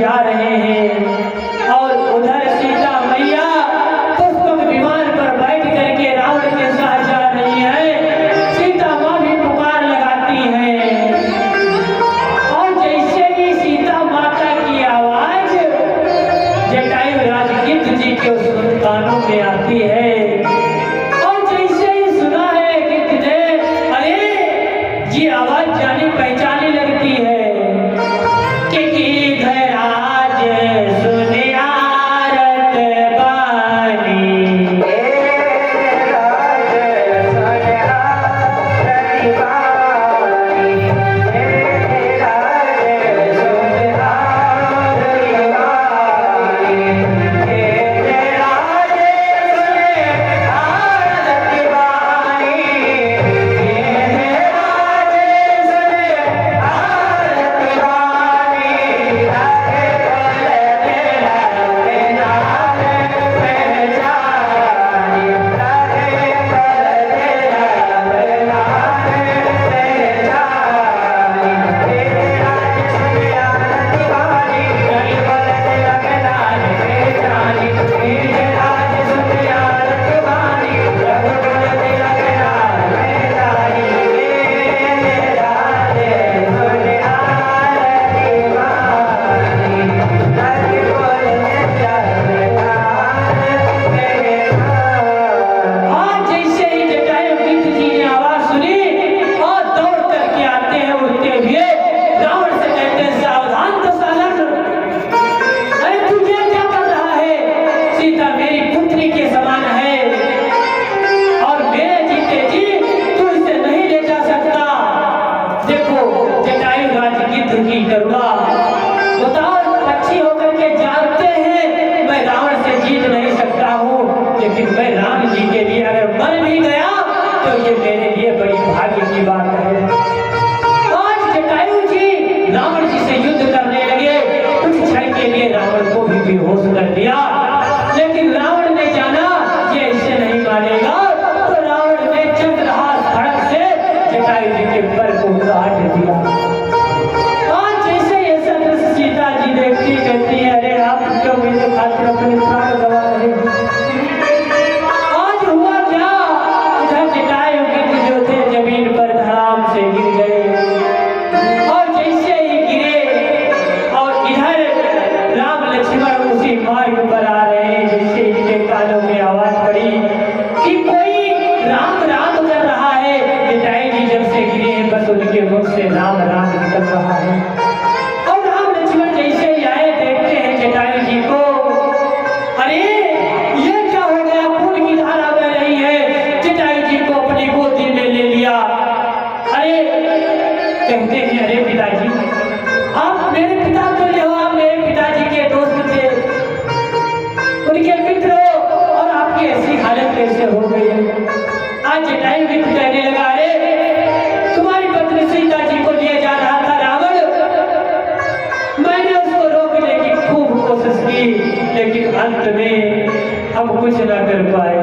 जा रहे हैं और उधर सीता मैया पुष्पक विमान पर बैठ करके रावण के साथ जा रही है। सीता माँ भी पुकार लगाती है और जैसे ही सीता माता की आवाज जटायु राज गिद्ध जी के उस कानों में आती है और जैसे ही सुना है गिद्ध ने, अरे ये आवाज जानी पहचानी लगती है कि किधर आज सुने आरत बानी, लेकिन मैं राम जी के लिए अगर मर भी गया तो ये मेरे लिए बड़ी भाग्य की बात है। आज जटायु जी रावण जी से युद्ध करने लगे। कुछ क्षण के लिए रावण को भी बेहोश कर दिया, लेकिन रावण ने जाना ये ऐसे नहीं मानेगा, तो रावण ने चंद्रहास खड़ग से जटायु जी के पर को काट दिया। आज जैसे ये सब सीता जी देखती कहती है, अरे आप क्यों मेरे खातिर अपने प्राण गवा रहे हैं? राम राम निकल रहा है और राम लक्ष्मण जैसे ही आए देखते हैं जटायु जी को, अरे ये क्या हो गया? खून की धारा बह रही है। जटायु जी को अपनी गोदी में ले लिया। अरे कहते हैं, अरे पिताजी, आप मेरे पिता तुल्य हो, आप मेरे पिताजी के दोस्त थे, उनके मित्र हो, और आपकी ऐसी हालत कैसे हो गई है? आज जटायु जी कहने लगा, अरे तुम्हारी पत्नी सीता जी को लिए जा रहा था रावण, मैंने उसको रोकने की खूब कोशिश की, लेकिन अंत में हम कुछ न कर पाए।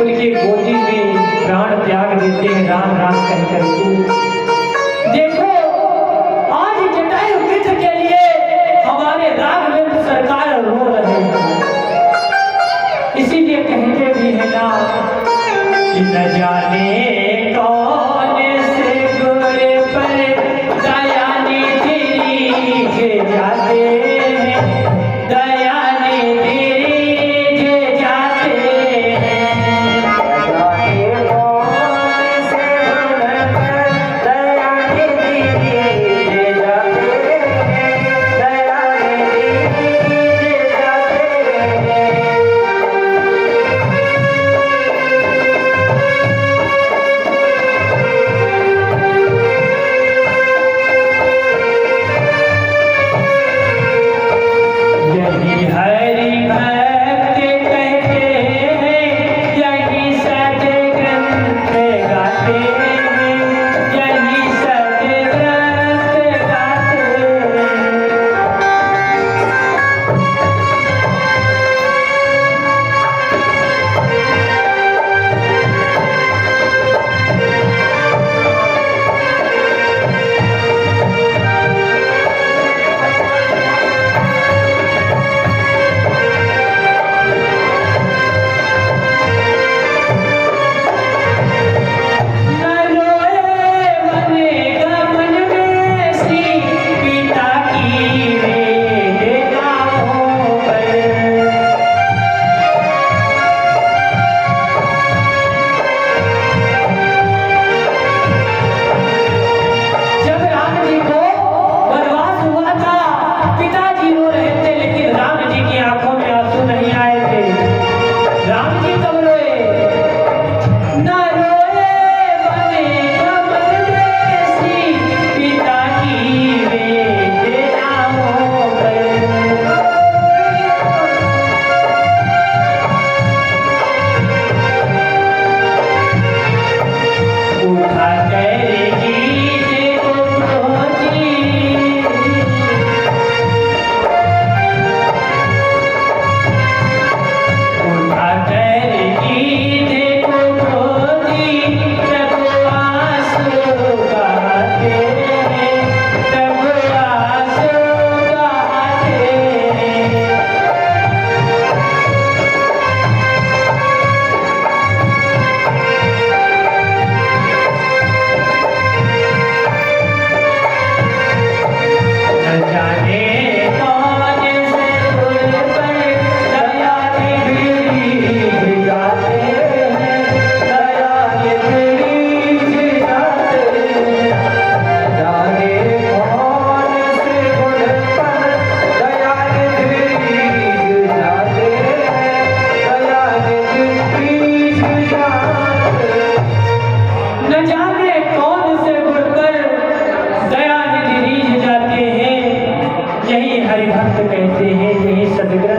उनकी गोदी में प्राण त्याग देते हैं राम राम कह करके। देखो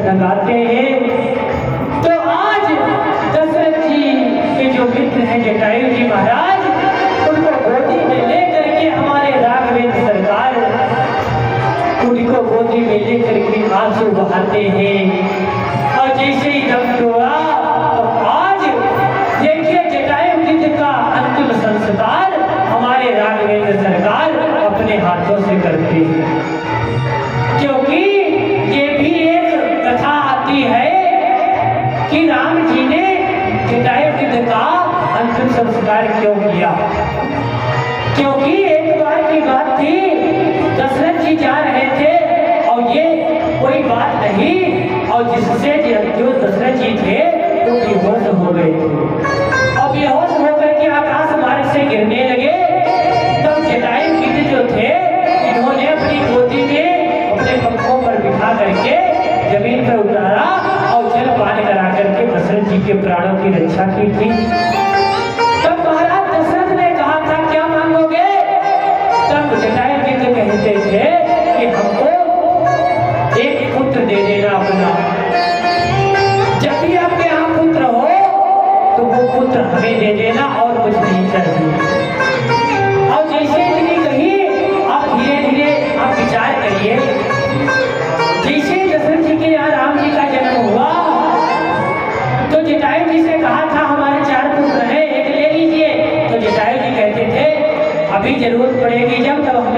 लगाते हैं। तो आज दशरथ जी के जो मित्र हैं जटायु जी महाराज, उनको गोदी में लेकर के हमारे राघवेंद्र सरकार उनको गोदी में लेकर के आंसू बहाते हैं। और जैसे ही दम तोड़ा तो आज देखिए जटायु जी का अंतिम संस्कार हमारे राघवेंद्र सरकार अपने हाथों से करते हैं, क्योंकि ये भी एक कथा आती है कि राम जी ने जटायु जी का अंतिम संस्कार क्यों किया। क्योंकि एक बार की बात थी, दशरथ जी जा रहे थे और ये कोई बात नहीं, और जिससे जो दशरथ जी थे वो बेहोश हो गए थे। और बेहोश होकर के आकाश मार्ग से गिरने लगे। तब जटायु जी जो थे इन्होंने अपनी गोदी में अपने पंखों पर बिठा करके जमीन पर उतारा और जल पान करा करके दशरथ जी के प्राणों की रक्षा की थी। तब महाराज दशरथ ने कहा था क्या मांगोगे? तब जटायु जी तो कहते थे कि हमको एक पुत्र दे देना अपना। जब भी आपके यहाँ पुत्र हो तो वो पुत्र हमें दे देना और कुछ नहीं चाहिए। और जैसे इतनी कही, आप धीरे धीरे आप विचार करिए। जैसे दशरथ जी के यहाँ राम जी का जन्म हुआ तो जटायु जी से कहा था हमारे 4 पुत्र हैं, एक ले लीजिए। तो जटायु जी कहते थे अभी जरूरत पड़ेगी जब तब